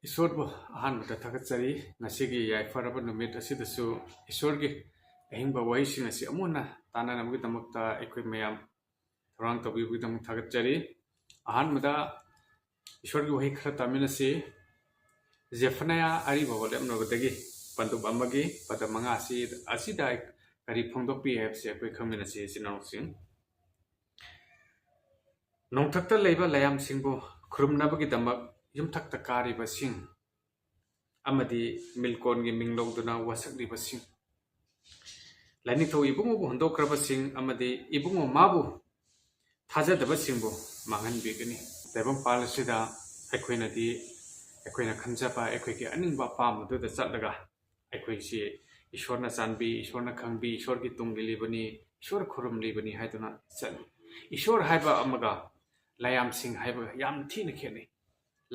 ꯏꯁꯣꯔꯕꯨ ꯑꯍꯥꯟꯕꯗ ꯊꯥꯒꯠꯆꯔꯤ ꯉꯁꯤꯒꯤ ꯌꯥꯏꯐꯔꯕ ꯅꯨꯃꯤꯠ ꯑꯁꯤꯗꯁꯨ ꯏꯁꯣꯔꯒꯤ ꯑꯍꯤꯡꯕ ꯋꯥꯍꯩꯁꯤꯡ ꯑꯁꯤ ꯑꯃꯨꯟꯅ ꯇꯥꯟꯅꯅꯕꯒꯤꯗꯃꯛꯇ ꯑꯩꯈꯣꯏ ꯃꯌꯥꯝ ꯊꯧꯔꯥꯡ ꯇꯧꯕꯤꯕꯒꯤꯗꯃꯛ ꯊꯥꯒꯠꯆꯔꯤ ꯑꯍꯥꯟꯕꯗ ꯏꯁꯣꯔꯒꯤ ꯋꯥꯍꯩ ꯈꯔ ꯇꯥꯃꯤꯟꯅꯁꯤ ꯖꯦꯐꯅꯌꯥ ꯑꯔꯤꯕ ꯋꯥꯔꯦꯞꯅꯕꯗꯒꯤ ꯄꯟꯗꯨꯞ ꯑꯃꯒꯤ ꯄꯗ 5 ꯑꯁꯤꯗ ꯀꯔꯤ ꯐꯣꯡꯗꯣꯛꯄꯤ ꯍꯥꯏꯕꯁꯤ ꯑꯩꯈꯣꯏ ꯈꯪꯃꯤꯟꯅꯁꯤ ꯏꯆꯤꯟ ꯏꯅꯥꯎꯁꯤꯡ ꯅꯣꯡꯊꯛꯇ ꯂꯩꯕ ꯂꯥꯏꯌꯥꯝꯁꯤꯡꯕꯨ ꯈꯨꯔꯨꯝꯅꯕꯒꯤꯗꯃꯛ ꯌꯨꯝꯊꯛꯇ ꯀꯥꯔꯤꯕꯁꯤꯡ ꯑꯃꯗꯤ ꯃꯤꯜꯀꯣꯟꯒꯤ ꯃꯤꯡ ꯂꯧꯗꯨꯅ ꯋꯥꯁꯛꯂꯤꯕꯁꯤꯡ ꯂꯥꯏꯅꯤꯡꯊꯧ ꯏꯕꯨꯡꯉꯣꯕꯨ ꯍꯨꯟꯗꯣꯛꯈ꯭ꯔꯕꯁꯤꯡ ꯑꯃꯗꯤ ꯏꯕꯨꯡꯉꯣ ꯃꯥꯕꯨ ꯊꯥꯖꯗꯕꯁꯤꯡꯕꯨ ꯃꯥꯡꯍꯟꯕꯤꯒꯅꯤ ꯇꯥꯏꯕꯪꯄꯥꯜ ꯑꯁꯤꯗ ꯑꯩꯈꯣꯏꯅ ꯈꯟꯖꯕ ꯑꯩꯈꯣꯏꯒꯤ ꯑꯅꯤꯡꯕ ꯑꯄꯥꯝꯕꯗꯨꯗ ꯆꯠꯂꯒ ꯑꯩꯈꯣꯏꯁꯤ ꯏꯁꯣꯔꯅ ꯆꯥꯟꯕꯤ ꯏꯁꯣꯔꯅ ꯈꯪꯕꯤ ꯏꯁꯣꯔꯒꯤ ꯇꯨꯡ ꯏꯜꯂꯤꯕꯅꯤ ꯏꯁꯣꯔ ꯈꯨꯔꯨꯝꯂꯤꯕꯅꯤ ꯍꯥꯏꯗꯨꯅ ꯆꯠꯂꯤ ꯏꯁꯣꯔ ꯍꯥꯏꯕ ꯑꯃꯒ ꯂꯥꯏꯌꯥꯝꯁꯤꯡ ꯍꯥꯏꯕꯒ ꯌꯥꯝ ꯊꯤꯅ ꯈꯦꯠꯅꯩ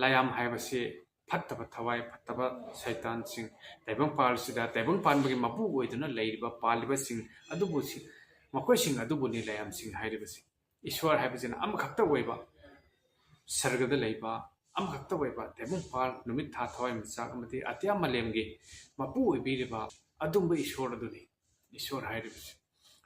ꯂꯥꯏꯌꯥꯝ ꯍꯥꯏꯕꯁꯤ ꯐꯠꯇꯕ ꯊꯋꯥꯏ ꯐꯠꯇꯕ ꯁꯩꯇꯥꯟꯁꯤꯡ ꯇꯥꯏꯕꯪꯄꯥꯜꯁꯤꯗ ꯇꯥꯏꯕꯪꯄꯥꯟꯕꯒꯤ ꯃꯄꯨ ꯑꯣꯏꯗꯨꯅ ꯂꯩꯔꯤꯕ ꯄꯥꯜꯂꯤꯕꯁꯤꯡ ꯑꯗꯨꯕꯨ ꯃꯈꯣꯏꯁꯤꯡ ꯑꯗꯨꯕꯨꯅꯤ ꯂꯥꯏꯌꯥꯝꯁꯤꯡ ꯍꯥꯏꯔꯤꯕꯁꯤ ꯏꯁꯣꯔ ꯍꯥꯏꯕꯁꯤꯅ ꯑꯃꯈꯛꯇ ꯑꯣꯏꯕ ꯁꯔꯒꯗ ꯂꯩꯕ ꯑꯃꯈꯛꯇ ꯑꯣꯏꯕ ꯇꯥꯏꯕꯪꯄꯥꯜ ꯅꯨꯃꯤꯠ ꯊꯥ ꯊꯋꯥꯏꯃꯤꯆꯥꯛ ꯑꯃꯗꯤ ꯑꯇꯤꯌꯥ ꯃꯥꯂꯦꯝꯒꯤ ꯃꯄꯨ ꯑꯣꯏꯕꯤꯔꯤꯕ ꯑꯗꯨꯝꯕ ꯏꯁꯣꯔ ꯑꯗꯨꯅꯤ ꯏꯁꯣꯔ ꯍꯥꯏꯔꯤꯕꯁꯤ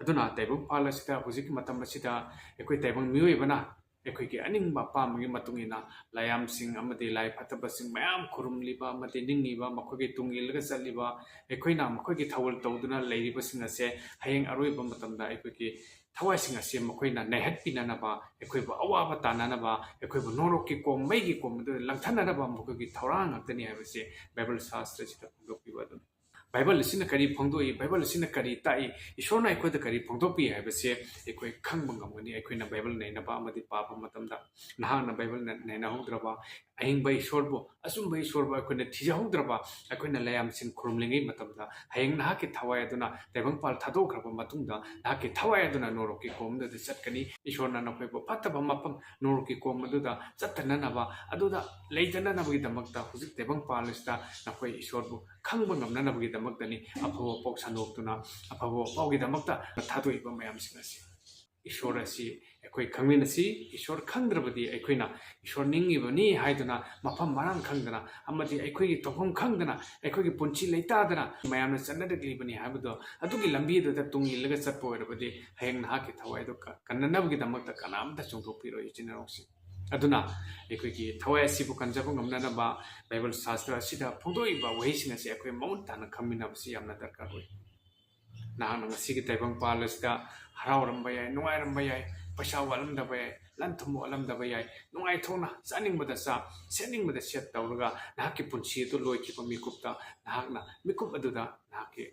ꯑꯗꯨꯅ ꯇꯥꯏꯕꯪꯄꯥꯜ ꯑꯁꯤꯗ ꯍꯧꯖꯤꯛꯀꯤ ꯃꯇꯝ ꯑꯁꯤꯗ ꯑꯩꯈꯣꯏ ꯇꯥꯏꯕꯪ ꯃꯤꯑꯣꯏꯕꯅ ꯑꯩꯈꯣꯏꯒꯤ ꯑꯅꯤꯡꯕ ꯑꯄꯥꯝꯕꯒꯤ ꯃꯇꯨꯡ ꯏꯟꯅ ꯂꯥꯏꯌꯥꯝꯁꯤꯡ ꯑꯃꯗꯤ ꯂꯥꯏ ꯐꯠꯇꯕꯁꯤꯡ ꯃꯌꯥꯝ ꯈꯨꯔꯨꯝꯂꯤꯕ ꯑꯃꯗꯤ ꯅꯤꯡꯉꯤꯕ ꯃꯈꯣꯏꯒꯤ ꯇꯨꯡ ꯏꯜꯂꯒ ꯆꯠꯂꯤꯕ ꯑꯩꯈꯣꯏꯅ ꯃꯈꯣꯏꯒꯤ ꯊꯧꯒꯜ ꯇꯧꯗꯨꯅ ꯂꯩꯔꯤꯕꯁꯤꯡ ꯑꯁꯦ ꯍꯌꯦꯡ ꯑꯔꯣꯏꯕ ꯃꯇꯝꯗ ꯑꯩꯈꯣꯏꯒꯤ ꯊꯋꯥꯏꯁꯤꯡ ꯑꯁꯤ ꯃꯈꯣꯏꯅ ꯅꯩꯍꯠꯄꯤꯅꯅꯕ ꯑꯩꯈꯣꯏꯕꯨ ꯑꯋꯥꯕ ꯇꯥꯟꯅꯅꯕ ꯑꯩꯈꯣꯏꯕꯨ ꯅꯣꯔꯣꯛꯀꯤ ꯀꯣꯝ ꯃꯩꯒꯤ ꯀꯣꯝ ꯑꯗꯨꯗ ꯂꯪꯊꯅꯅꯕ ꯃꯈꯣꯏꯒꯤ ꯊꯧꯔꯥꯡ ꯉꯥꯛꯇꯅꯤ ꯍꯥꯏꯕꯁꯤ ꯕꯥꯏꯕꯜ ꯁꯥꯁꯇ꯭ꯔꯁꯤꯗ ꯐꯣꯡꯗꯣꯛꯄꯤꯕ ꯑꯗꯨꯅꯤ ꯕꯥꯏꯕꯜ ꯑꯁꯤꯅ ꯀꯔꯤ ꯐꯣꯡꯗꯣꯛꯏ ꯕꯥꯏꯕꯜ ꯑꯁꯤꯅ ꯀꯔꯤ ꯇꯥꯛꯏ ꯏꯁꯣꯔꯅ ꯑꯩꯈꯣꯏꯗ ꯀꯔꯤ ꯐꯣꯡꯗꯣꯛꯄꯤ ꯍꯥꯏꯕꯁꯦ ꯑꯩꯈꯣꯏ ꯈꯪꯕ ꯉꯝꯒꯅꯤ ꯑꯩꯈꯣꯏꯅ ꯕꯥꯏꯕꯜ ꯅꯩꯅꯕ ꯑꯃꯗꯤ ꯄꯥꯕ ꯃꯇꯝꯗ ꯅꯍꯥꯛꯅ ꯕꯥꯏꯕꯜ ꯅꯩꯅꯍꯧꯗ꯭ꯔꯕ ꯑꯍꯤꯡꯕ ꯏꯁꯣꯔꯕꯨ ꯑꯆꯨꯝꯕ ꯏꯁꯣꯔꯕꯨ ꯑꯩꯈꯣꯏꯅ ꯊꯤꯖꯍꯧꯗ꯭ꯔꯕ ꯑꯩꯈꯣꯏꯅ ꯂꯥꯏꯌꯥꯝꯁꯤꯡ ꯈꯨꯔꯨꯝꯂꯤꯉꯩ ꯃꯇꯝꯗ ꯍꯌꯦꯡ ꯅꯍꯥꯛꯀꯤ ꯊꯋꯥꯏ ꯑꯗꯨꯅ ꯇꯥꯏꯕꯪꯄꯥꯜ ꯊꯥꯗꯣꯛꯈ꯭ꯔꯕ ꯃꯇꯨꯡꯗ ꯅꯍꯥꯛꯀꯤ ꯊꯋꯥꯏ ꯑꯗꯨꯅ ꯅꯣꯔꯣꯛꯀꯤ ꯀꯣꯝꯗꯨꯗ ꯆꯠꯀꯅꯤ ꯏꯁꯣꯔꯅ ꯅꯈꯣꯏꯕꯨ ꯐꯠꯇꯕ ꯃꯐꯝ ꯅꯣꯔꯣꯛꯀꯤ ꯀꯣꯝ ꯑꯗꯨꯗ ꯆꯠꯇꯅꯅꯕ ꯑꯗꯨꯗ ꯂꯩꯇꯅꯅꯕꯒꯤꯗꯃꯛꯇ ꯍꯧꯖꯤꯛ ꯇꯥꯏꯕꯪꯄꯥꯜ ꯑꯁꯤꯗ ꯅꯈꯣꯏ ꯏꯁꯣꯔꯕꯨ ꯈꯪꯕ ꯉꯝꯅꯅꯕꯒꯤꯗꯃꯛꯇꯅꯤ ꯑꯐꯕ ꯄꯥꯎ ꯁꯟꯗꯣꯛꯇꯨꯅ ꯑꯐꯕ ꯄꯥꯎꯒꯤꯗꯃꯛꯇ ꯊꯥꯗꯣꯛꯏꯕ ꯃꯌꯥꯝꯁꯤꯡ ꯑꯁꯤ ꯏꯁꯣꯔ ꯑꯁꯤ ꯑꯩꯈꯣꯏ ꯈꯪꯃꯤꯟꯅꯁꯤ ꯏꯁꯣꯔ ꯈꯪꯗ꯭ꯔꯕꯗꯤ ꯑꯩꯈꯣꯏꯅ ꯏꯁꯣꯔ ꯅꯤꯡꯉꯤꯕꯅꯤ ꯍꯥꯏꯗꯨꯅ ꯃꯐꯝ ꯃꯔꯥꯡ ꯈꯪꯗꯅ ꯑꯃꯗꯤ ꯑꯩꯈꯣꯏꯒꯤ ꯇꯧꯐꯝ ꯈꯪꯗꯅ ꯑꯩꯈꯣꯏꯒꯤ ꯄꯨꯟꯁꯤ ꯂꯩꯇꯥꯗꯅ ꯃꯌꯥꯝꯅ ꯆꯠꯅꯔꯛꯂꯤꯕꯅꯤ ꯍꯥꯏꯕꯗꯣ ꯑꯗꯨꯒꯤ ꯂꯝꯕꯤꯗꯨꯗ ꯇꯨꯡ ꯏꯜꯂꯒ ꯆꯠꯄ ꯑꯣꯏꯔꯕꯗꯤ ꯍꯌꯦꯡ ꯅꯍꯥꯛꯀꯤ ꯊꯋꯥꯏꯗꯨ ꯀꯟꯅꯅꯕꯒꯤꯗꯃꯛꯇ ꯀꯅꯥꯝꯇ ꯆꯣꯡꯊꯣꯛꯄꯤꯔꯣꯏ ꯏꯆꯤꯟ ꯏꯅꯥꯎꯁꯤꯡ ꯑꯗꯨꯅ ꯑꯩꯈꯣꯏꯒꯤ ꯊꯋꯥꯏ ꯑꯁꯤꯕꯨ ꯀꯟꯖꯕ ꯉꯝꯅꯅꯕ ꯕꯥꯏꯕꯜ ꯁꯥꯁꯇ꯭ꯔ ꯑꯁꯤꯗ ꯐꯣꯡꯗꯣꯛꯏꯕ ꯋꯥꯍꯩꯁꯤꯡ ꯑꯁꯤ ꯑꯩꯈꯣꯏ ꯃꯃꯨꯠ ꯇꯥꯅ ꯈꯪꯃꯤꯟꯅꯕꯁꯤ ꯌꯥꯝꯅ ꯗꯔꯀꯥꯔ ꯑꯣꯏ ꯅꯍꯥꯛꯅ ꯉꯁꯤꯒꯤ ꯇꯥꯏꯕꯪꯄꯥꯜ ꯑꯁꯤꯗ ꯍꯔꯥꯎꯔꯝꯕ ꯌꯥꯏ ꯅꯨꯡꯉꯥꯏꯔꯝꯕ ꯌꯥꯏ ꯄꯩꯁꯥ ꯋꯥꯠꯂꯝꯗꯕ ꯌꯥꯏ ꯂꯟ ꯊꯨꯝ ꯋꯥꯠꯂꯝꯗꯕ ꯌꯥꯏ ꯅꯨꯡꯉꯥꯏꯊꯣꯛꯅ ꯆꯥꯅꯤꯡꯕꯗ ꯆꯥ ꯁꯦꯠꯅꯤꯡꯕꯗ ꯁꯦꯠ ꯇꯧꯔꯒ ꯅꯍꯥꯛꯀꯤ ꯄꯨꯟꯁꯤ ꯑꯗꯨ ꯂꯣꯏꯈꯤꯕ ꯃꯤꯀꯨꯞꯇ ꯅꯍꯥꯛꯅ ꯃꯤꯀꯨꯞ ꯑꯗꯨꯗ ꯅꯍꯥꯛꯀꯤ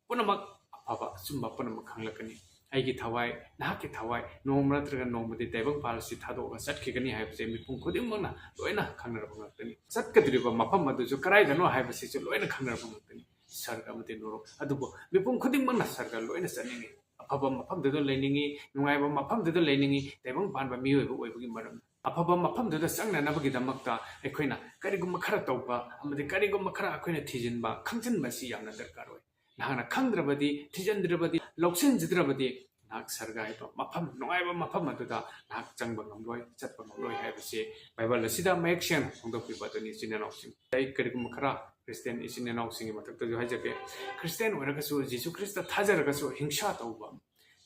ꯄꯨꯝꯅꯃꯛ ꯑꯐꯕ ꯑꯆꯨꯝꯕ ꯄꯨꯝꯅꯃꯛ ꯈꯪꯂꯛꯀꯅꯤ ꯑꯩꯒꯤ ꯊꯋꯥꯏ ꯅꯍꯥꯛꯀꯤ ꯊꯋꯥꯏ ꯅꯣꯡꯃ ꯅꯠꯇ꯭ꯔꯒ ꯅꯣꯡꯃꯗꯤ ꯇꯥꯏꯕꯪꯄꯥꯜ ꯑꯁꯤ ꯊꯥꯗꯣꯛꯑꯒ ꯆꯠꯈꯤꯒꯅꯤ ꯍꯥꯏꯕꯁꯦ ꯃꯤꯄꯨꯝ ꯈꯨꯗꯤꯡꯃꯛꯅ ꯂꯣꯏꯅ ꯈꯪꯅꯔꯕ ꯉꯥꯛꯇꯅꯤ ꯆꯠꯀꯗꯧꯔꯤꯕ ꯃꯐꯝ ꯑꯗꯨꯁꯨ ꯀꯗꯥꯏꯗꯅꯣ ꯍꯥꯏꯕꯁꯤꯁꯨ ꯂꯣꯏꯅ ꯈꯪꯅꯔꯕ ꯉꯥꯛꯇꯅꯤ ꯁꯔꯒ ꯑꯃꯗꯤ ꯅꯣꯔꯣꯛ ꯑꯗꯨꯕꯨ ꯃꯤꯄꯨꯝ ꯈꯨꯗꯤꯡꯃꯛꯅ ꯁꯔꯒ ꯂꯣꯏꯅ ꯆꯠꯅꯤꯡꯉꯤ ꯑꯐꯕ ꯃꯐꯝꯗꯨꯗ ꯂꯩꯅꯤꯡꯉꯤ ꯅꯨꯡꯉꯥꯏꯕ ꯃꯐꯝꯗꯨꯗ ꯂꯩꯅꯤꯡꯉꯤ ꯇꯥꯏꯕꯪ ꯄꯥꯟꯕ ꯃꯤꯑꯣꯏꯕ ꯑꯣꯏꯕꯒꯤ ꯃꯔꯝ ꯑꯐꯕ ꯃꯐꯝꯗꯨꯗ ꯆꯪꯅꯅꯕꯒꯤꯗꯃꯛꯇ ꯑꯩꯈꯣꯏꯅ ꯀꯔꯤꯒꯨꯝꯕ ꯈꯔ ꯇꯧꯕ ꯑꯃꯗꯤ ꯀꯔꯤꯒꯨꯝꯕ ꯈꯔ ꯑꯩꯈꯣꯏꯅ ꯊꯤꯖꯤꯟꯕ ꯈꯪꯖꯤꯟꯕ ꯑꯁꯤ ꯌꯥꯝꯅ ꯗꯔꯀꯥꯔ ꯑꯣꯏ ꯅꯍꯥꯛꯅ ꯈꯪꯗ꯭ꯔꯕꯗꯤ ꯊꯤꯖꯤꯟꯗ꯭ꯔꯕꯗꯤ ꯂꯧꯁꯤꯟꯖꯗ꯭ꯔꯕꯗꯤ ꯅꯍꯥꯛ ꯁꯔꯒ ꯍꯥꯏꯕ ꯃꯐꯝ ꯅꯨꯡꯉꯥꯏꯕ ꯃꯐꯝ ꯑꯗꯨꯗ ꯅꯍꯥꯛ ꯆꯪꯕ ꯉꯝꯂꯣꯏ ꯆꯠꯄ ꯉꯝꯂꯣꯏ ꯍꯥꯏꯕꯁꯤ ꯕꯥꯏꯕꯜ ꯑꯁꯤꯗ ꯃꯌꯦꯛ ꯁꯦꯡꯅ ꯐꯣꯡꯗꯣꯛꯄꯤꯕ ꯑꯗꯨꯅꯤ ꯏꯆꯤꯟ ꯏꯅꯥꯎꯁꯤꯡ ꯑꯩ ꯀꯔꯤꯒꯨꯝꯕ ꯈꯔ ꯈ꯭ꯔꯤꯁꯇꯤꯌꯟ ꯏꯆꯤꯟ ꯏꯅꯥꯎꯁꯤꯡꯒꯤ ꯃꯊꯛꯇꯁꯨ ꯍꯥꯏꯖꯒꯦ ꯈ꯭ꯔꯤꯁꯇꯤꯌꯟ ꯑꯣꯏꯔꯒꯁꯨ ꯖꯤꯁꯨ ꯈ꯭ꯔꯤꯁꯇ ꯊꯥꯖꯔꯒꯁꯨ ꯍꯤꯡꯁꯥ ꯇꯧꯕ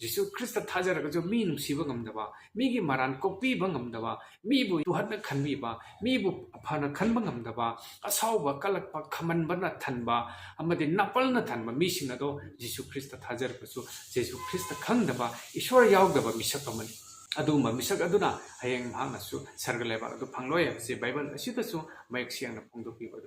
ꯖꯤꯁꯨ ꯈ꯭ꯔꯤꯁꯇ ꯊꯥꯖꯔꯒꯁꯨ ꯃꯤ ꯅꯨꯡꯁꯤꯕ ꯉꯝꯗꯕ ꯃꯤꯒꯤ ꯃꯔꯥꯟ ꯀꯣꯛꯄꯤꯕ ꯉꯝꯗꯕ ꯃꯤꯕꯨ ꯇꯨꯍꯠꯅ ꯈꯟꯕꯤꯕ ꯃꯤꯕꯨ ꯐꯅ ꯈꯟꯕ ꯉꯝꯗꯕ ꯑꯁꯥꯎꯕ ꯀꯜꯂꯛꯄ ꯈꯃꯟꯕꯅ ꯊꯟꯕ ꯑꯃꯗꯤ ꯅꯥꯄꯜꯅ ꯊꯟꯕ ꯃꯤꯁꯤꯡ ꯑꯗꯣ ꯖꯤꯁꯨ ꯈ꯭ꯔꯤꯁꯇ ꯊꯥꯖꯔꯒꯁꯨ ꯖꯤꯁꯨ ꯈ꯭ꯔꯤꯁꯇ ꯈꯪꯗꯕ ꯏꯁꯣꯔ ꯌꯥꯎꯗꯕ ꯃꯤꯁꯛ ꯑꯃꯅꯤ ꯑꯗꯨꯒꯨꯝꯕ ꯃꯤꯁꯛ ꯑꯗꯨꯅ ꯍꯌꯦꯡ ꯃꯍꯥꯛꯅꯁꯨ ꯁꯔꯒ ꯂꯩꯕꯥꯛ ꯑꯗꯨ ꯐꯪꯂꯣꯏ ꯍꯥꯏꯕꯁꯤ ꯕꯥꯏꯕꯜ ꯑꯁꯤꯗꯁꯨ ꯃꯌꯦꯛ ꯁꯦꯡꯅ ꯐꯣꯡꯗꯣꯛꯄꯤꯕ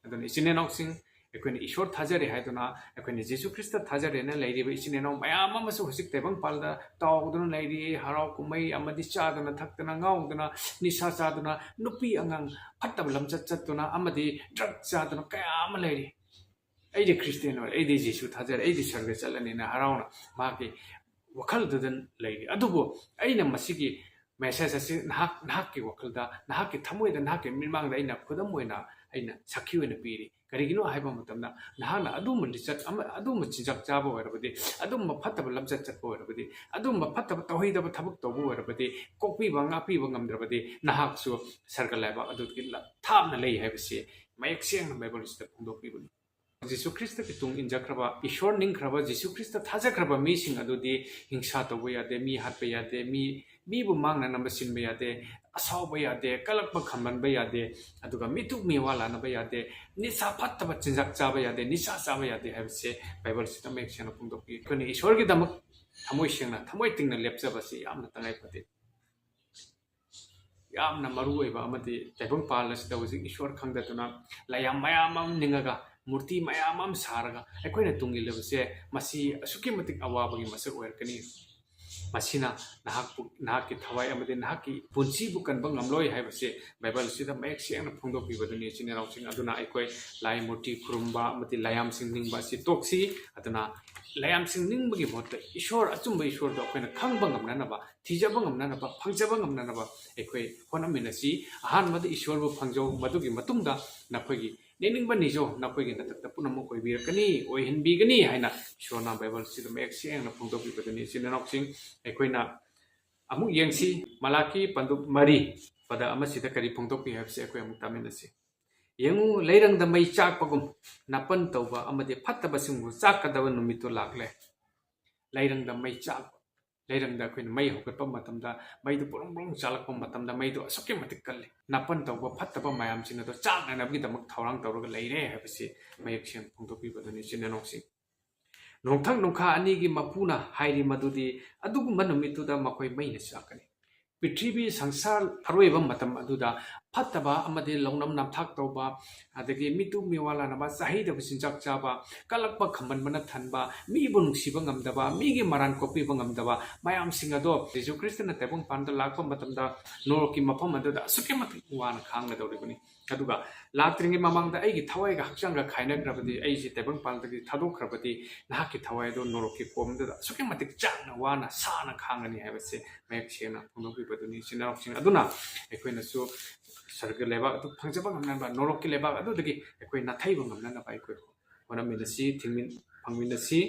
ꯑꯗꯨꯅ ꯏꯆꯤꯟ ꯏꯅꯥꯎꯁꯤꯡ ꯑꯩꯈꯣꯏꯅ ꯏꯁꯣꯔ ꯊꯥꯖꯔꯦ ꯍꯥꯏꯗꯨꯅ ꯑꯩꯈꯣꯏꯅ ꯖꯤꯁꯨ ꯈ꯭ꯔꯤꯁꯇ ꯊꯥꯖꯔꯦꯅ ꯂꯩꯔꯤꯕ ꯏꯆꯤꯟ ꯏꯅꯥꯎ ꯃꯌꯥꯝ ꯑꯃꯁꯨ ꯍꯧꯖꯤꯛ ꯇꯥꯏꯕꯪꯄꯥꯜꯗ ꯇꯥꯎꯗꯨꯅ ꯂꯩꯔꯤ ꯍꯔꯥꯎ ꯀꯨꯝꯍꯩ ꯑꯃꯗꯤ ꯆꯥꯗꯨꯅ ꯊꯛꯇꯨꯅ ꯉꯥꯎꯗꯨꯅ ꯅꯤꯁꯥ ꯆꯥꯗꯨꯅ ꯅꯨꯄꯤ ꯑꯉꯥꯡ ꯐꯠꯇꯕ ꯂꯝꯆꯠ ꯆꯠꯇꯨꯅ ꯑꯃꯗꯤ ꯗ꯭ꯔꯒ ꯆꯥꯗꯨꯅ ꯀꯌꯥ ꯑꯃ ꯂꯩꯔꯤ ꯑꯩꯗꯤ ꯈ꯭ꯔꯤꯁꯇꯤꯌꯟ ꯑꯣꯏꯔꯦ ꯑꯩꯗꯤ ꯖꯤꯁꯨ ꯊꯥꯖꯔꯦ ꯑꯩꯗꯤ ꯁꯔꯒ ꯆꯠꯂꯅꯤꯅ ꯍꯔꯥꯎꯅ ꯃꯥꯒꯤ ꯋꯥꯈꯜꯗꯨꯗ ꯂꯩꯔꯤ ꯑꯗꯨꯕꯨ ꯑꯩꯅ ꯃꯦꯁꯦꯖ ꯑꯁꯤ ꯅꯍꯥꯛꯀꯤ ꯋꯥꯈꯜꯗ ꯅꯍꯥꯛꯀꯤ ꯊꯃꯣꯏꯗ ꯅꯍꯥꯛꯀꯤ ꯃꯤꯠꯃꯥꯡꯗ ꯑꯩꯅ ꯈꯨꯗꯝ ꯑꯣꯏꯅ ꯑꯩꯅ ꯁꯥꯈꯤ ꯑꯣꯏꯅ ꯄꯤꯔꯤ ꯀꯔꯤꯒꯤꯅꯣ ꯍꯥꯏꯕ ꯃꯇꯝꯗ ꯅꯍꯥꯛꯅ ꯑꯗꯨꯝꯕ ꯂꯤꯆꯠ ꯑꯗꯨꯝꯕ ꯆꯤꯟꯖꯥꯛ ꯆꯥꯕ ꯑꯣꯏꯔꯕꯗꯤ ꯑꯗꯨꯝꯕ ꯐꯠꯇꯕ ꯂꯝꯆꯠ ꯆꯠꯄ ꯑꯣꯏꯔꯕꯗꯤ ꯑꯗꯨꯝꯕ ꯐꯠꯇꯕ ꯇꯧꯍꯩꯗꯕ ꯊꯕꯛ ꯇꯧꯕ ꯑꯣꯏꯔꯕꯗꯤ ꯀꯣꯛꯄꯤꯕ ꯉꯥꯛꯄꯤꯕ ꯉꯝꯗ꯭ꯔꯕꯗꯤ ꯅꯍꯥꯛꯁꯨ ꯁꯔꯒ ꯂꯩꯕꯥꯛ ꯑꯗꯨꯗꯒꯤ ꯊꯥꯞꯅ ꯂꯩ ꯍꯥꯏꯕꯁꯤ ꯃꯌꯦꯛ ꯁꯦꯡꯅ ꯕꯥꯏꯕꯜꯁꯤꯗ ꯐꯣꯡꯗꯣꯛꯄꯤꯕꯅꯤ ꯖꯤꯁꯨ ꯈ꯭ꯔꯤꯁꯇꯒꯤ ꯇꯨꯡ ꯏꯟꯖꯈ꯭ꯔꯕ ꯏꯁꯣꯔ ꯅꯤꯡꯈ꯭ꯔꯕ ꯖꯤꯁꯨ ꯈ꯭ꯔꯤꯁꯇ ꯊꯥꯖꯈ꯭ꯔꯕ ꯃꯤꯁꯤꯡ ꯑꯗꯨꯗꯤ ꯍꯤꯡꯁꯥ ꯇꯧꯕ ꯌꯥꯗꯦ ꯃꯤ ꯍꯥꯠꯄ ꯌꯥꯗꯦ ꯃꯤꯕꯨ ꯃꯥꯡꯅꯅꯕ ꯁꯤꯟꯕ ꯌꯥꯗꯦ ꯑꯁꯥꯎꯕ ꯌꯥꯗꯦ ꯀꯂꯛꯄ ꯈꯝꯕꯟꯕ ꯌꯥꯗꯦ ꯑꯗꯨꯒ ꯃꯤꯇꯨꯞ ꯃꯤꯋꯥ ꯂꯥꯟꯅꯕ ꯌꯥꯗꯦ ꯅꯤꯁꯥ ꯐꯠꯇꯕ ꯆꯤꯟꯖꯥꯛ ꯆꯥꯕ ꯌꯥꯗꯦ ꯅꯤꯁꯥ ꯆꯥꯕ ꯌꯥꯗꯦ ꯍꯥꯏꯕꯁꯦ ꯕꯥꯏꯕꯜꯁꯤꯗ ꯃꯌꯦꯛ ꯁꯦꯡꯅ ꯐꯣꯡꯗꯣꯛꯄꯤ ꯑꯩꯈꯣꯏꯅ ꯏꯁꯣꯔꯒꯤꯗꯃꯛ ꯊꯃꯣꯏ ꯁꯦꯡꯅ ꯊꯃꯣꯏ ꯇꯤꯡꯅ ꯂꯦꯞꯆꯕꯁꯤ ꯌꯥꯝꯅ ꯇꯉꯥꯏ ꯐꯗꯦ ꯌꯥꯝꯅ ꯃꯔꯨꯑꯣꯏꯕ ꯑꯃꯗꯤ ꯇꯥꯏꯕꯪꯄꯥꯜ ꯑꯁꯤꯗ ꯍꯧꯖꯤꯛ ꯏꯁꯣꯔ ꯈꯪꯗꯗꯨꯅ ꯂꯥꯏꯌꯥꯝ ꯃꯌꯥꯝ ꯑꯃ ꯅꯤꯡꯉꯒ ꯃꯨꯔꯇꯤ ꯃꯌꯥꯝ ꯑꯃ ꯁꯥꯔꯒ ꯑꯩꯈꯣꯏꯅ ꯇꯨꯡꯏꯜꯂꯕꯁꯦ ꯃꯁꯤ ꯑꯁꯨꯛꯀꯤ ꯃꯇꯤꯛ ꯑꯋꯥꯕꯒꯤ ꯃꯁꯛ ꯑꯣꯏꯔꯛꯀꯅꯤ ꯃꯁꯤꯅ ꯅꯍꯥꯛꯀꯤ ꯊꯋꯥꯏ ꯑꯃꯗꯤ ꯅꯍꯥꯛꯀꯤ ꯄꯨꯟꯁꯤꯕꯨ ꯀꯟꯕ ꯉꯝꯂꯣꯏ ꯍꯥꯏꯕꯁꯤ ꯕꯥꯏꯕꯜꯁꯤꯗ ꯃꯌꯦꯛ ꯁꯦꯡꯅ ꯐꯣꯡꯗꯣꯛꯄꯤꯕꯗꯨꯅꯤ ꯏꯆꯤꯟ ꯏꯅꯥꯎꯁꯤꯡ ꯑꯗꯨꯅ ꯑꯩꯈꯣꯏ ꯂꯥꯏ ꯃꯨꯔꯇꯤ ꯈꯨꯔꯨꯝꯕ ꯑꯃꯗꯤ ꯂꯥꯏꯌꯥꯝꯁꯤꯡ ꯅꯤꯡꯕ ꯑꯁꯤ ꯇꯣꯛꯁꯤ ꯑꯗꯨꯅ ꯂꯥꯏꯌꯥꯝꯁꯤꯡ ꯅꯤꯡꯕꯒꯤ ꯃꯍꯨꯠꯇ ꯏꯁꯣꯔ ꯑꯆꯨꯝꯕ ꯏꯁꯣꯔꯗꯣ ꯑꯩꯈꯣꯏꯅ ꯈꯪꯕ ꯉꯝꯅꯅꯕ ꯊꯤꯖꯕ ꯉꯝꯅꯅꯕ ꯐꯪꯖꯕ ꯉꯝꯅꯅꯕ ꯑꯩꯈꯣꯏ ꯍꯣꯠꯅꯃꯤꯟꯅꯁꯤ ꯑꯍꯥꯟꯕꯗ ꯏꯁꯣꯔꯕꯨ ꯐꯪꯖꯧ ꯃꯗꯨꯒꯤ ꯃꯇꯨꯡꯗ ꯅꯈꯣꯏꯒꯤ ꯅꯤꯡꯅꯤꯡꯕ ꯅꯤꯖꯧ ꯅꯈꯣꯏꯒꯤ ꯅꯊꯛꯇ ꯄꯨꯝꯅꯃꯛ ꯑꯣꯏꯕꯤꯔꯛꯀꯅꯤ ꯑꯣꯏꯍꯟꯕꯤꯒꯅꯤ ꯍꯥꯏꯅ ꯏꯁꯣꯔꯅ ꯕꯥꯏꯕꯜꯁꯤꯗ ꯃꯌꯦꯛ ꯁꯦꯡꯅ ꯐꯣꯡꯗꯣꯛꯄꯤꯕꯗꯨꯅꯤ ꯏꯆꯤꯟ ꯏꯅꯥꯎꯁꯤꯡ ꯑꯩꯈꯣꯏꯅ ꯑꯃꯨꯛ ꯌꯦꯡꯁꯤ ꯃꯂꯥꯀꯤ ꯄꯟꯗꯨꯞ 4 ꯄꯗ ꯑꯃꯁꯤꯗ ꯀꯔꯤ ꯐꯣꯡꯗꯣꯛꯄꯤ ꯍꯥꯏꯕꯁꯤ ꯑꯩꯈꯣꯏ ꯑꯃꯨꯛ ꯇꯥꯃꯤꯟꯅꯁꯤ ꯌꯦꯡꯉꯨ ꯂꯩꯔꯪꯗ ꯃꯩ ꯆꯥꯛꯄꯒꯨꯝ ꯅꯥꯄꯟ ꯇꯧꯕ ꯑꯃꯗꯤ ꯐꯠꯇꯕꯁꯤꯡꯕꯨ ꯆꯥꯛꯀꯗꯕ ꯅꯨꯃꯤꯠꯇꯨ ꯂꯥꯛꯂꯦ ꯂꯩꯔꯪꯗ ꯃꯩ ꯆꯥꯛꯄ ꯂꯩꯔꯪꯗ ꯑꯩꯈꯣꯏꯅ ꯃꯩ ꯍꯧꯒꯠꯄ ꯃꯇꯝꯗ ꯃꯩꯗꯨ ꯕ꯭ꯔꯣꯡ ꯕ꯭ꯔꯣꯡ ꯆꯥꯛꯂꯛꯄ ꯃꯇꯝꯗ ꯃꯩꯗꯨ ꯑꯁꯨꯛꯀꯤ ꯃꯇꯤꯛ ꯀꯜꯂꯤ ꯅꯥꯄꯟ ꯇꯧꯕ ꯐꯠꯇꯕ ꯃꯌꯥꯝꯁꯤꯡ ꯑꯗꯨ ꯆꯥꯛꯅꯅꯕꯒꯤꯗꯃꯛ ꯊꯧꯔꯥꯡ ꯇꯧꯔꯒ ꯂꯩꯔꯦ ꯍꯥꯏꯕꯁꯤ ꯃꯌꯦꯛ ꯁꯦꯡꯅ ꯐꯣꯡꯗꯣꯛꯄꯤꯕꯗꯨꯅꯤ ꯏꯆꯤꯟ ꯏꯅꯥꯎꯁꯤꯡ ꯅꯣꯡꯊꯛ ꯅꯣꯡꯈꯥ ꯑꯅꯤꯒꯤ ꯃꯄꯨꯅ ꯍꯥꯏꯔꯤ ꯃꯗꯨꯗꯤ ꯑꯗꯨꯒꯨꯝꯕ ꯅꯨꯃꯤꯠꯇꯨꯗ ꯃꯈꯣꯏ ꯃꯩꯅ ꯆꯥꯛꯀꯅꯤ ꯄ꯭ꯔꯤꯊꯤꯕꯤ ꯁꯪꯁꯥꯔ ꯑꯔꯣꯏꯕ ꯃꯇꯝ ꯑꯗꯨꯗ ꯐꯠꯇꯕ ꯑꯃꯗꯤ ꯂꯧꯅꯝ ꯅꯝꯊꯥꯛ ꯇꯧꯕ ꯑꯗꯒꯤ ꯃꯤꯇꯨꯞ ꯃꯤꯋꯥ ꯂꯥꯟꯅꯕ ꯆꯥꯍꯩꯗꯕ ꯆꯤꯟꯖꯥꯛ ꯆꯥꯕ ꯀꯂꯛꯄ ꯈꯝꯕꯟꯕꯅ ꯊꯟꯕ ꯃꯤꯕꯨ ꯅꯨꯡꯁꯤꯕ ꯉꯝꯗꯕ ꯃꯤꯒꯤ ꯃꯔꯥꯟ ꯀꯣꯛꯄꯤꯕ ꯉꯝꯗꯕ ꯃꯌꯥꯝꯁꯤꯡ ꯑꯗꯣ ꯖꯤꯁꯨ ꯈ꯭ꯔꯤꯁꯇꯅ ꯇꯥꯏꯕꯪꯄꯥꯟꯗ ꯂꯥꯛꯄ ꯃꯇꯝꯗ ꯅꯣꯔꯛꯀꯤ ꯃꯐꯝ ꯑꯗꯨꯗ ꯑꯁꯨꯛꯀꯤ ꯃꯇꯤꯛ ꯋꯥꯅ ꯈꯥꯡꯒꯗꯧꯔꯤꯕꯅꯤ ꯑꯗꯨꯒ ꯂꯥꯛꯇ꯭ꯔꯤꯉꯩ ꯃꯃꯥꯡꯗ ꯑꯩꯒꯤ ꯊꯋꯥꯏꯒ ꯍꯛꯆꯥꯡꯒ ꯈꯥꯏꯅꯈ꯭ꯔꯕꯗꯤ ꯑꯩꯁꯤ ꯇꯥꯏꯕꯪꯄꯥꯟꯗꯒꯤ ꯊꯥꯗꯣꯛꯈ꯭ꯔꯕꯗꯤ ꯅꯍꯥꯛꯀꯤ ꯊꯋꯥꯏ ꯑꯗꯨ ꯅꯣꯔꯛꯀꯤ ꯀꯣꯝꯗꯨꯗ ꯑꯁꯨꯛꯀꯤ ꯃꯇꯤꯛ ꯆꯥꯡꯅ ꯋꯥꯅ ꯁꯥꯅ ꯈꯥꯡꯒꯅꯤ ꯍꯥꯏꯕꯁꯤ ꯃꯌꯦꯛ ꯁꯦꯡꯅ ꯐꯣꯡꯗꯣꯛꯄꯤꯕꯗꯨꯅꯤ ꯏꯆꯤꯟ ꯏꯅꯥꯎꯁꯤꯡ ꯑꯗꯨꯅ ꯑꯩꯈꯣꯏꯅꯁꯨ ꯁꯔꯒ ꯂꯩꯕꯥꯛ ꯑꯗꯨ ꯐꯪꯖꯕ ꯉꯝꯅꯕ ꯅꯣꯔꯛꯀꯤ ꯂꯩꯕꯥꯛ ꯑꯗꯨꯗꯒꯤ ꯑꯩꯈꯣꯏ ꯅꯥꯊꯩꯕ ꯉꯝꯅꯅꯕ ꯑꯩꯈꯣꯏ ꯍꯣꯠꯅꯃꯤꯟꯅꯁꯤ ꯐꯪꯃꯤꯟꯅꯁꯤ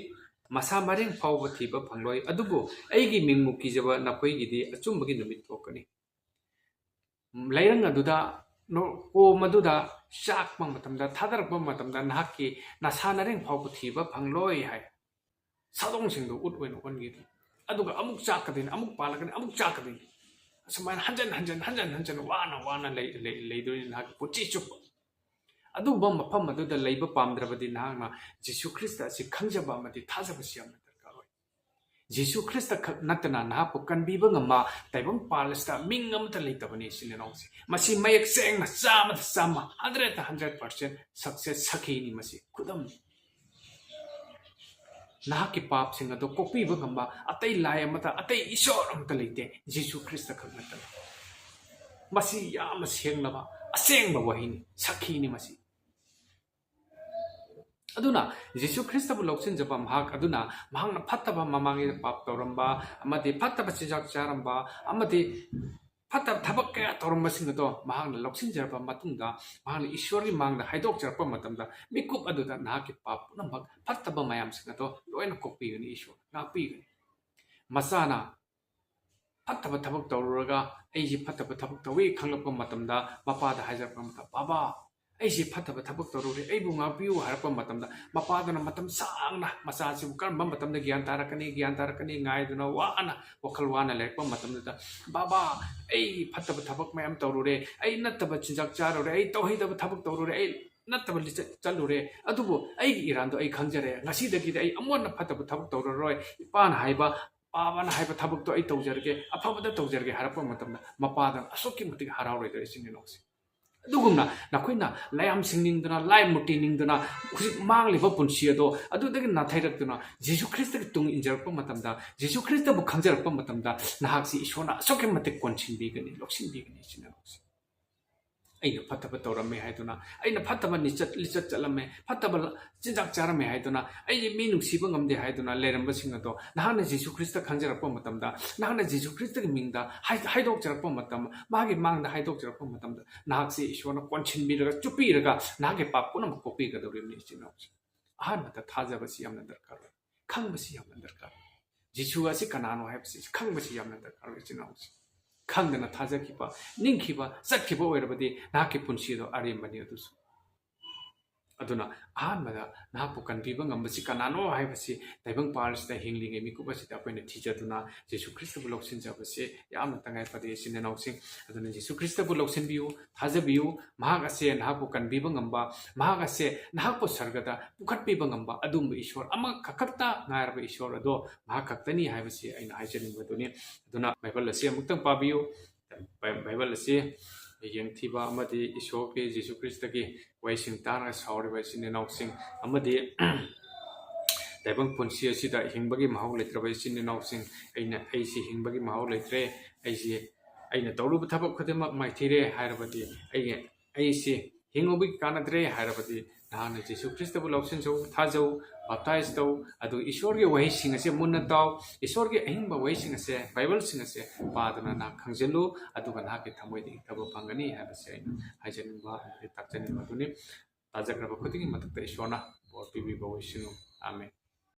ꯃꯁꯥ ꯃꯔꯦꯡ ꯐꯥꯎꯕ ꯊꯤꯕ ꯐꯪꯂꯣꯏ ꯑꯗꯨꯕꯨ ꯑꯩꯒꯤ ꯃꯤꯡꯃꯨ ꯀꯤꯖꯕ ꯅꯈꯣꯏꯒꯤꯗꯤ ꯑꯆꯨꯝꯕꯒꯤ ꯅꯨꯃꯤꯠ ꯊꯣꯛꯀꯅꯤ ꯂꯩꯔꯪ ꯑꯗꯨꯗ ꯀꯣꯝ ꯑꯗꯨꯗ ꯆꯥꯛꯄ ꯃꯇꯝꯗ ꯊꯥꯗꯔꯛꯄ ꯃꯇꯝꯗ ꯅꯍꯥꯛꯀꯤ ꯅꯁꯥ ꯅꯔꯦꯡ ꯐꯥꯎꯕ ꯊꯤꯕ ꯐꯪꯂꯣꯏ ꯍꯥꯏ ꯁꯥꯗꯣꯡꯁꯤꯡꯗꯨ ꯎꯠ ꯑꯣꯏꯅ ꯑꯣꯟꯈꯤꯗꯨꯅꯤ ꯑꯗꯨꯒ ꯑꯃꯨꯛ ꯆꯥꯛꯀꯗꯣꯏꯅꯤ ꯑꯃꯨꯛ ꯄꯥꯜꯂꯛꯀꯅꯤ ꯑꯃꯨꯛ ꯆꯥꯛꯀꯗꯣꯏꯅꯤ ꯑꯁꯨꯃꯥꯏꯅ ꯍꯟꯖꯟ ꯋꯥꯅ ꯂꯩꯗꯣꯏꯅꯤ ꯅꯍꯥꯛꯀꯤ ꯄꯨꯟꯁꯤ ꯆꯨꯞꯄ ꯑꯗꯨꯒꯨꯝꯕ ꯃꯐꯝ ꯑꯗꯨꯗ ꯂꯩꯕ ꯄꯥꯝꯗ꯭ꯔꯕꯗꯤ ꯅꯍꯥꯛꯅ ꯖꯤꯁꯨ ꯈ꯭ꯔꯤꯁꯇ ꯑꯁꯤ ꯈꯪꯖꯕ ꯑꯃꯗꯤ ꯊꯥꯖꯕꯁꯤ ꯌꯥꯝꯅ ꯗꯔꯀꯥꯔ ꯑꯣꯏ ꯖꯤꯁꯨ ꯈ꯭ꯔꯤꯁꯇ ꯈꯛ ꯅꯠꯇꯅ ꯅꯍꯥꯛꯄꯨ ꯀꯟꯕꯤꯕ ꯉꯝꯕ ꯇꯥꯏꯕꯪꯄꯥꯜ ꯑꯁꯤꯗ ꯃꯤꯡ ꯑꯃꯠꯇ ꯂꯩꯇꯕꯅꯤ ꯏꯆꯤꯟ ꯏꯅꯥꯎꯁꯤ ꯃꯁꯤ ꯃꯌꯦꯛ ꯁꯦꯡꯅ 100% ꯁꯛꯁꯦꯁ ꯁꯈꯤꯅꯤ ꯃꯁꯤ ꯈꯨꯗꯝꯅꯤ ꯅꯍꯥꯛꯀꯤ ꯄꯥꯞꯁꯤꯡ ꯑꯗꯨ ꯀꯣꯛꯄꯤꯕ ꯉꯝꯕ ꯑꯇꯩ ꯂꯥꯏ ꯑꯃꯠꯇ ꯑꯇꯩ ꯏꯁꯣꯔ ꯑꯃꯠꯇ ꯂꯩꯇꯦ ꯖꯤꯁꯨ ꯈ꯭ꯔꯤꯁꯇ ꯈꯛ ꯅꯠꯇꯅ ꯃꯁꯤ ꯌꯥꯝꯅ ꯁꯦꯡꯂꯕ ꯑꯁꯦꯡꯕ ꯋꯥꯍꯩꯅꯤ ꯁꯈꯤꯅꯤ ꯃꯁꯤ ꯑꯗꯨꯅ ꯖꯤꯁꯨ ꯈ꯭ꯔꯤꯁꯇꯕꯨ ꯂꯧꯁꯤꯟꯖꯕ ꯃꯍꯥꯛ ꯑꯗꯨꯅ ꯃꯍꯥꯛꯅ ꯐꯠꯇꯕ ꯃꯃꯥꯡꯉꯩꯗ ꯄꯥꯞ ꯇꯧꯔꯝꯕ ꯑꯃꯗꯤ ꯐꯠꯇꯕ ꯆꯤꯟꯖꯥꯛ ꯆꯥꯔꯝꯕ ꯑꯃꯗꯤ ꯐꯠꯇꯕ ꯊꯕꯛ ꯀꯌꯥ ꯇꯧꯔꯝꯕꯁꯤꯡ ꯑꯗꯣ ꯃꯍꯥꯛꯅ ꯂꯧꯁꯤꯟꯖꯔꯕ ꯃꯇꯨꯡꯗ ꯃꯍꯥꯛꯅ ꯏꯁꯣꯔꯒꯤ ꯃꯥꯡꯗ ꯍꯥꯏꯗꯣꯛꯆꯔꯛꯄ ꯃꯇꯝꯗ ꯃꯤꯀꯨꯞ ꯑꯗꯨꯗ ꯅꯍꯥꯛꯀꯤ ꯄꯥꯞ ꯄꯨꯝꯅꯃꯛ ꯐꯠꯇꯕ ꯃꯌꯥꯝꯁꯤꯡ ꯑꯗꯣ ꯂꯣꯏꯅ ꯀꯣꯛꯄꯤꯒꯅꯤ ꯏꯁꯣꯔ ꯉꯥꯛꯄꯤꯒꯅꯤ ꯃꯆꯥꯅ ꯐꯠꯇꯕ ꯊꯕꯛ ꯇꯧꯔꯨꯔꯒ ꯑꯩꯁꯤ ꯐꯠꯇꯕ ꯊꯕꯛ ꯇꯧꯏ ꯈꯪꯂꯛꯄ ꯃꯇꯝꯗ ꯃꯄꯥꯗ ꯍꯥꯏꯖꯔꯛꯄ ꯃꯇꯝꯗ ꯕꯥꯕꯥ ꯑꯩꯁꯤ ꯐꯠꯇꯕ ꯊꯕꯛ ꯇꯧꯔꯨꯔꯦ ꯑꯩꯕꯨ ꯉꯥꯛꯄꯤꯌꯨ ꯍꯥꯏꯔꯛꯄ ꯃꯇꯝꯗ ꯃꯄꯥꯗꯨꯅ ꯃꯇꯝ ꯁꯥꯡꯅ ꯃꯆꯥꯁꯤꯕꯨ ꯀꯔꯝꯕ ꯃꯇꯝꯗ ꯒ꯭ꯌꯥꯟ ꯇꯥꯔꯛꯀꯅꯤ ꯉꯥꯏꯗꯨꯅ ꯋꯥꯅ ꯋꯥꯈꯜ ꯋꯥꯅ ꯂꯩꯔꯛꯄ ꯃꯇꯝꯗꯨꯗ ꯕꯥꯕꯥ ꯑꯩ ꯐꯠꯇꯕ ꯊꯕꯛ ꯃꯌꯥꯝ ꯇꯧꯔꯨꯔꯦ ꯑꯩ ꯅꯠꯇꯕ ꯆꯤꯟꯖꯥꯛ ꯆꯥꯔꯨꯔꯦ ꯑꯩ ꯇꯧꯍꯩꯗꯕ ꯊꯕꯛ ꯇꯧꯔꯨꯔꯦ ꯑꯩ ꯅꯠꯇꯕ ꯂꯤꯆꯠ ꯆꯠꯂꯨꯔꯦ ꯑꯗꯨꯕꯨ ꯑꯩꯒꯤ ꯏꯔꯥꯟꯗꯣ ꯑꯩ ꯈꯪꯖꯔꯦ ꯉꯁꯤꯗꯒꯤꯗꯤ ꯑꯩ ꯑꯃꯨꯛ ꯐꯠꯇꯕ ꯊꯕꯛ ꯇꯧꯔꯔꯣꯏ ꯏꯄꯥꯅ ꯍꯥꯏꯕ ꯄꯥꯕꯅ ꯍꯥꯏꯕ ꯊꯕꯛꯇꯣ ꯑꯩ ꯇꯧꯖꯔꯒꯦ ꯑꯐꯕꯗ ꯇꯧꯖꯔꯒꯦ ꯍꯥꯏꯔꯛꯄ ꯃꯇꯝꯗ ꯃꯄꯥꯗꯅ ꯑꯁꯨꯛꯀꯤ ꯃꯇꯤꯛ ꯍꯔꯥꯎꯔꯣꯏꯗꯣꯏ ꯏꯆꯤꯟ ꯏꯅꯥꯎꯁꯤ ꯑꯗꯨꯒꯨꯝꯅ ꯅꯈꯣꯏꯅ ꯂꯥꯏꯌꯥꯝꯁꯤꯡ ꯅꯤꯡꯗꯨꯅ ꯂꯥꯏ ꯃꯨꯔꯇꯤ ꯅꯤꯡꯗꯨꯅ ꯍꯧꯖꯤꯛ ꯃꯥꯡꯂꯤꯕ ꯄꯨꯟꯁꯤ ꯑꯗꯣ ꯑꯗꯨꯗꯒꯤ ꯅꯥꯊꯩꯔꯛꯇꯨꯅ ꯖꯤꯁꯨ ꯈ꯭ꯔꯤꯁꯇꯒꯤ ꯇꯨꯡ ꯏꯟꯖꯔꯛꯄ ꯃꯇꯝꯗ ꯖꯤꯁꯨ ꯈ꯭ꯔꯤꯁꯇꯕꯨ ꯈꯪꯖꯔꯛꯄ ꯃꯇꯝꯗ ꯅꯍꯥꯛꯁꯤ ꯏꯁꯣꯔꯅ ꯑꯁꯨꯛꯀꯤ ꯃꯇꯤꯛ ꯀꯣꯟꯁꯤꯟꯕꯤꯒꯅꯤ ꯂꯧꯁꯤꯟꯕꯤꯒꯅꯤ ꯏꯆꯤꯟ ꯏꯅꯥꯎꯁꯤ ꯑꯩꯅ ꯐꯠꯇꯕ ꯇꯧꯔꯝꯃꯦ ꯍꯥꯏꯗꯨꯅ ꯑꯩꯅ ꯐꯠꯇꯕ ꯂꯤꯆꯠ ꯆꯠꯂꯝꯃꯦ ꯐꯠꯇꯕ ꯆꯤꯟꯖꯥꯛ ꯆꯥꯔꯝꯃꯦ ꯍꯥꯏꯗꯨꯅ ꯑꯩ ꯃꯤ ꯅꯨꯡꯁꯤꯕ ꯉꯝꯗꯦ ꯍꯥꯏꯗꯨꯅ ꯂꯩꯔꯝꯕꯁꯤꯡ ꯑꯗꯣ ꯅꯍꯥꯛꯅ ꯖꯤꯁꯨ ꯈ꯭ꯔꯤꯁꯇ ꯈꯪꯖꯔꯛꯄ ꯃꯇꯝꯗ ꯅꯍꯥꯛꯅ ꯖꯤꯁꯨ ꯈ꯭ꯔꯤꯁꯇꯒꯤ ꯃꯤꯡꯗ ꯍꯥꯏꯗꯣꯛꯆꯔꯛꯄ ꯃꯇꯝ ꯃꯥꯒꯤ ꯃꯥꯡꯗ ꯍꯥꯏꯗꯣꯛꯆꯔꯛꯄ ꯃꯇꯝꯗ ꯅꯍꯥꯛꯁꯤ ꯏꯁꯣꯔꯅ ꯀꯣꯟꯁꯤꯟꯕꯤꯔꯒ ꯆꯨꯞꯄꯤꯔꯒ ꯅꯍꯥꯛꯀꯤ ꯄꯥꯞ ꯄꯨꯝꯅꯃꯛ ꯀꯣꯛꯄꯤꯒꯗꯧꯔꯤꯕꯅꯤ ꯏꯆꯤꯟ ꯏꯅꯥꯎꯁꯤꯡ ꯑꯍꯥꯟꯕꯗ ꯊꯥꯖꯕꯁꯤ ꯌꯥꯝꯅ ꯗꯔꯀꯥꯔ ꯑꯣꯏ ꯈꯪꯕꯁꯤ ꯌꯥꯝꯅ ꯗꯔꯀꯥꯔ ꯑꯣꯏ ꯖꯤꯁꯨ ꯑꯁꯤ ꯀꯅꯥꯅꯣ ꯍꯥꯏꯕꯁꯤ ꯈꯪꯕꯁꯤ ꯌꯥꯝꯅ ꯗꯔꯀꯥꯔ ꯑꯣꯏ ꯏꯆꯤꯟ ꯏꯅꯥꯎꯁꯤꯡ ꯈꯪꯗꯅ ꯊꯥꯖꯈꯤꯕ ꯅꯤꯡꯈꯤꯕ ꯆꯠꯈꯤꯕ ꯑꯣꯏꯔꯕꯗꯤ ꯅꯍꯥꯛꯀꯤ ꯄꯨꯟꯁꯤꯗꯣ ꯑꯔꯦꯝꯕꯅꯤ ꯑꯗꯨꯁꯨ ꯑꯗꯨꯅ ꯑꯍꯥꯟꯕꯗ ꯅꯍꯥꯛꯄꯨ ꯀꯟꯕꯤꯕ ꯉꯝꯕꯁꯤ ꯀꯅꯥꯅꯣ ꯍꯥꯏꯕꯁꯤ ꯇꯥꯏꯕꯪꯄꯥꯜꯁꯤꯗ ꯍꯤꯡꯂꯤꯉꯩ ꯃꯤꯀꯨꯞ ꯑꯁꯤꯗ ꯑꯩꯈꯣꯏꯅ ꯊꯤꯖꯗꯨꯅ ꯖꯤꯁꯨ ꯈ꯭ꯔꯤꯁꯇꯕꯨ ꯂꯧꯁꯤꯟꯖꯕꯁꯤ ꯌꯥꯝꯅ ꯇꯉꯥꯏꯐꯗꯦ ꯏꯆꯤꯟ ꯏꯅꯥꯎꯁꯤꯡ ꯑꯗꯨꯅ ꯖꯤꯁꯨ ꯈ꯭ꯔꯤꯁꯇꯕꯨ ꯂꯧꯁꯤꯟꯕꯤꯌꯨ ꯊꯥꯖꯕꯤꯌꯨ ꯃꯍꯥꯛ ꯑꯁꯦ ꯅꯍꯥꯛꯄꯨ ꯀꯟꯕꯤꯕ ꯉꯝꯕ ꯃꯍꯥꯛ ꯑꯁꯦ ꯅꯍꯥꯛꯄꯨ ꯁꯔꯒꯗ ꯄꯨꯈꯠꯄꯤꯕ ꯉꯝꯕ ꯑꯗꯨꯝꯕ ꯏꯁꯣꯔ ꯑꯃꯈꯛꯇ ꯉꯥꯏꯔꯕ ꯏꯁꯣꯔ ꯑꯗꯣ ꯃꯍꯥꯛ ꯈꯛꯇꯅꯤ ꯍꯥꯏꯕꯁꯤ ꯑꯩꯅ ꯍꯥꯏꯖꯅꯤꯡꯕꯗꯨꯅꯤ ꯑꯗꯨꯅ ꯕꯥꯏꯕꯜ ꯑꯁꯤ ꯑꯃꯨꯛꯇꯪ ꯄꯥꯕꯤꯌꯨ ꯕꯥꯏꯕꯜ ꯑꯁꯤ ꯌꯦꯡꯊꯤꯕ ꯑꯃꯗꯤ ꯏꯁꯣꯔꯒꯤ ꯖꯤꯁꯨ ꯈ꯭ꯔꯤꯁꯇꯒꯤ ꯋꯥꯍꯩꯁꯤꯡ ꯇꯥꯔꯒ ꯁꯥꯎꯔꯤꯕ ꯏꯆꯤꯟ ꯏꯅꯥꯎꯁꯤꯡ ꯑꯃꯗꯤ ꯇꯥꯏꯕꯪ ꯄꯨꯟꯁꯤ ꯑꯁꯤꯗ ꯍꯤꯡꯕꯒꯤ ꯃꯍꯥꯎ ꯂꯩꯇ꯭ꯔꯕ ꯏꯆꯤꯟ ꯏꯅꯥꯎꯁꯤꯡ ꯑꯩꯁꯤ ꯍꯤꯡꯕꯒꯤ ꯃꯍꯥꯎ ꯂꯩꯇ꯭ꯔꯦ ꯑꯩꯅ ꯇꯧꯔꯨꯕ ꯊꯕꯛ ꯈꯨꯗꯤꯡꯃꯛ ꯃꯥꯏꯊꯤꯔꯦ ꯍꯥꯏꯔꯕꯗꯤ ꯑꯩꯁꯤ ꯍꯤꯡꯉꯨꯕꯒꯤ ꯀꯥꯟꯅꯗ꯭ꯔꯦ ꯍꯥꯏꯔꯕꯗꯤ ꯅꯍꯥꯛꯅ ꯖꯤꯁꯨ ꯈ꯭ꯔꯤꯁꯇꯕꯨ ꯂꯧꯁꯤꯟꯖꯧ ꯊꯥꯖꯧ ꯕꯥꯞꯇꯥꯏꯖ ꯇꯧ ꯑꯗꯨ ꯏꯁꯣꯔꯒꯤ ꯋꯥꯍꯩꯁꯤꯡ ꯑꯁꯦ ꯃꯨꯟꯅ ꯇꯥꯎ ꯏꯁꯣꯔꯒꯤ ꯑꯍꯤꯡꯕ ꯋꯥꯍꯩꯁꯤꯡ ꯑꯁꯦ ꯕꯥꯏꯕꯜꯁꯤꯡ ꯑꯁꯦ ꯄꯥꯗꯨꯅ ꯅꯍꯥꯛ ꯈꯪꯖꯤꯜꯂꯨ ꯑꯗꯨꯒ ꯅꯍꯥꯛꯀꯤ ꯊꯃꯣꯏꯗ ꯏꯪꯊꯕ ꯐꯪꯒꯅꯤ ꯍꯥꯏꯕꯁꯦ ꯑꯩꯅ ꯍꯥꯏꯖꯅꯤꯡꯕ ꯇꯥꯛꯆꯅꯤꯡꯕ ꯑꯗꯨꯅꯤ ꯇꯥꯖꯈ꯭ꯔꯕ ꯈꯨꯗꯤꯡꯒꯤ ꯃꯊꯛꯇ ꯏꯁꯣꯔꯅ ꯕꯣꯔ ꯄꯤꯕꯤꯕ ꯑꯣꯏꯁꯅꯨ ꯑꯥꯃꯦꯟ